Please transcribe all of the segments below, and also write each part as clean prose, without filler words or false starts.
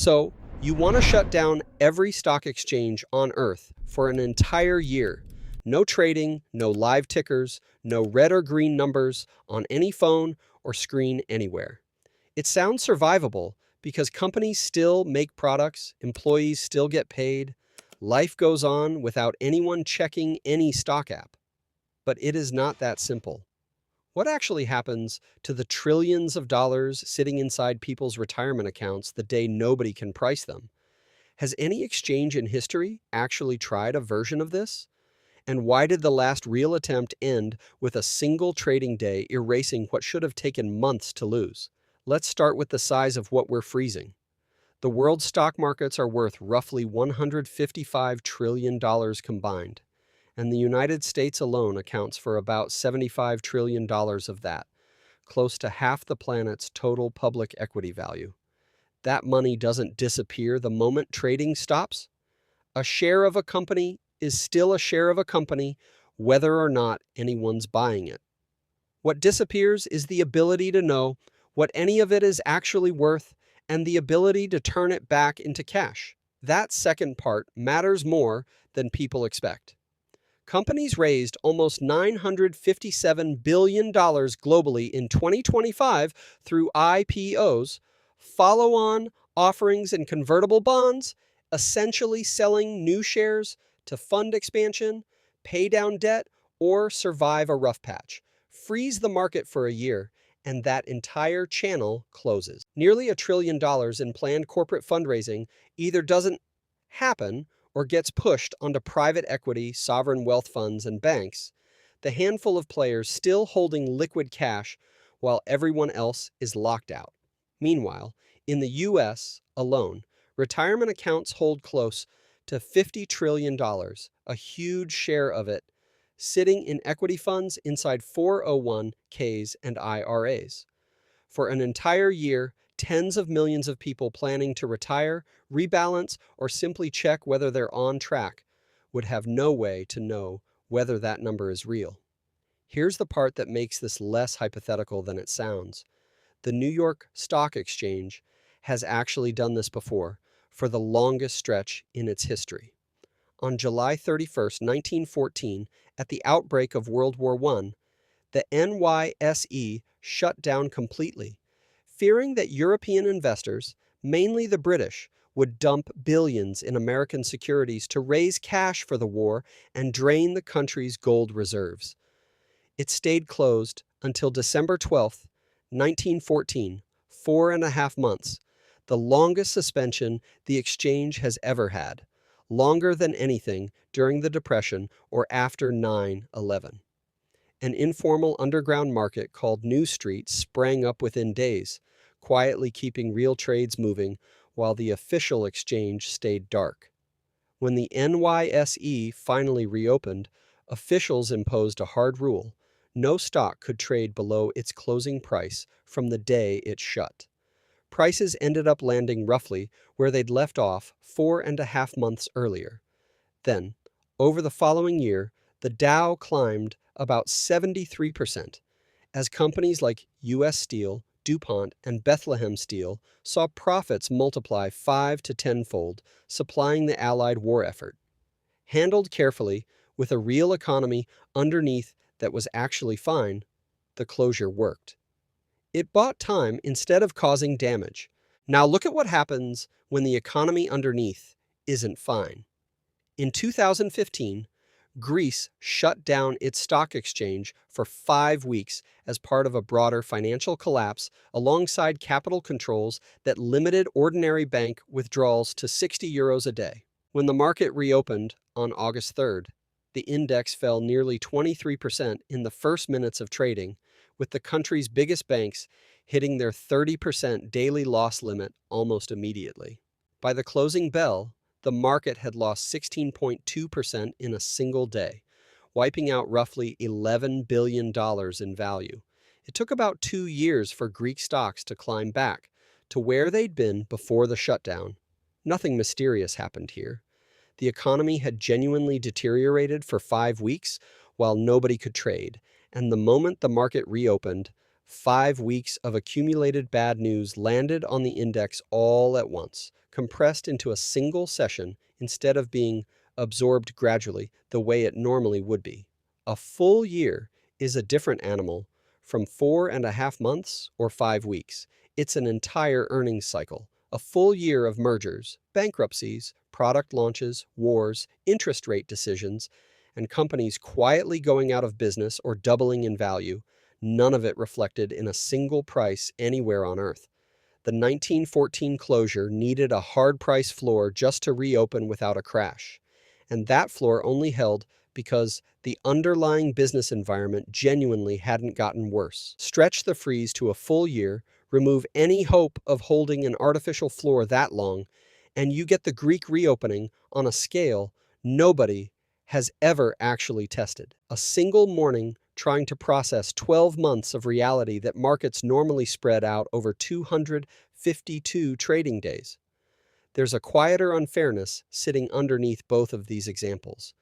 So, you want to shut down every stock exchange on Earth for an entire year. No trading, no live tickers, no red or green numbers on any phone or screen anywhere. It sounds survivable because companies still make products, employees still get paid, life goes on without anyone checking any stock app. But it is not that simple. What actually happens to the trillions of dollars sitting inside people's retirement accounts the day nobody can price them? Has any exchange in history actually tried a version of this? And why did the last real attempt end with a single trading day erasing what should have taken months to lose? Let's start with the size of what we're freezing. The world's stock markets are worth roughly $155 trillion combined, and the United States alone accounts for about $75 trillion of that, close to half the planet's total public equity value. That money doesn't disappear the moment trading stops. A share of a company is still a share of a company, whether or not anyone's buying it. What disappears is the ability to know what any of it is actually worth and the ability to turn it back into cash. That second part matters more than people expect. Companies raised almost $957 billion globally in 2025 through IPOs, follow-on offerings and convertible bonds, essentially selling new shares to fund expansion, pay down debt, or survive a rough patch. Freeze the market for a year, and that entire channel closes. Nearly $1 trillion in planned corporate fundraising either doesn't happen or gets pushed onto private equity, sovereign wealth funds, and banks, the handful of players still holding liquid cash while everyone else is locked out. Meanwhile, in the U.S. alone, retirement accounts hold close to $50 trillion, a huge share of it sitting in equity funds inside 401ks and IRAs. For an entire year, tens of millions of people planning to retire, rebalance, or simply check whether they're on track would have no way to know whether that number is real. Here's the part that makes this less hypothetical than it sounds. The New York Stock Exchange has actually done this before for the longest stretch in its history. On July 31st, 1914, at the outbreak of World War I, the NYSE shut down completely, fearing that European investors, mainly the British, would dump billions in American securities to raise cash for the war and drain the country's gold reserves. It stayed closed until December 12th, 1914, 4.5 months, the longest suspension the exchange has ever had, longer than anything during the Depression or after 9/11. An informal underground market called New Street sprang up within days, quietly keeping real trades moving while the official exchange stayed dark. When the NYSE finally reopened, officials imposed a hard rule: no stock could trade below its closing price from the day it shut. Prices ended up landing roughly where they'd left off 4.5 months earlier. Then, over the following year, the Dow climbed about 73%, as companies like U.S. Steel, DuPont, and Bethlehem Steel saw profits multiply 5 to 10-fold, supplying the Allied war effort. Handled carefully, with a real economy underneath that was actually fine, the closure worked. It bought time instead of causing damage. Now look at what happens when the economy underneath isn't fine. In 2015, Greece shut down its stock exchange for 5 weeks as part of a broader financial collapse alongside capital controls that limited ordinary bank withdrawals to €60 a day. When the market reopened on August 3rd, the index fell nearly 23% in the first minutes of trading, with the country's biggest banks hitting their 30% daily loss limit almost immediately. By the closing bell, the market had lost 16.2% in a single day, wiping out roughly $11 billion in value. It took about 2 years for Greek stocks to climb back to where they'd been before the shutdown. Nothing mysterious happened here. The economy had genuinely deteriorated for 5 weeks while nobody could trade, and the moment the market reopened, 5 weeks of accumulated bad news landed on the index all at once, compressed into a single session instead of being absorbed gradually the way it normally would be. A full year is a different animal from 4.5 months or 5 weeks. It's an entire earnings cycle, a full year of mergers, bankruptcies, product launches, wars, interest rate decisions, and companies quietly going out of business or doubling in value, none of it reflected in a single price anywhere on Earth. The 1914 closure needed a hard price floor just to reopen without a crash. And that floor only held because the underlying business environment genuinely hadn't gotten worse. Stretch the freeze to a full year, remove any hope of holding an artificial floor that long, and you get the Greek reopening on a scale nobody has ever actually tested. A single morning trying to process 12 months of reality that markets normally spread out over 252 trading days. There's a quieter unfairness sitting underneath both of these examples.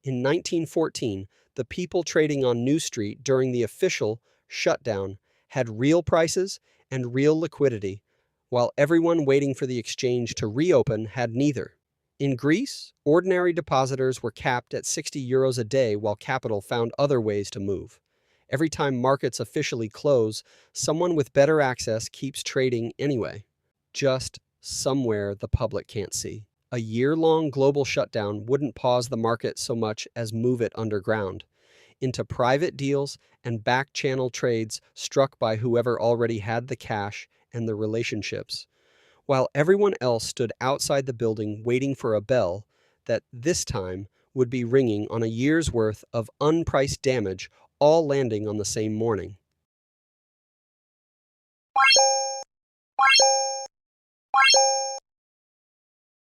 In 1914, the people trading on New Street during the official shutdown had real prices and real liquidity, while everyone waiting for the exchange to reopen had neither. In Greece, ordinary depositors were capped at 60 euros a day while capital found other ways to move. Every time markets officially close, someone with better access keeps trading anyway, just somewhere the public can't see. A year-long global shutdown wouldn't pause the market so much as move it underground, into private deals and back-channel trades struck by whoever already had the cash and the relationships, while everyone else stood outside the building waiting for a bell that this time would be ringing on a year's worth of unpriced damage, all landing on the same morning.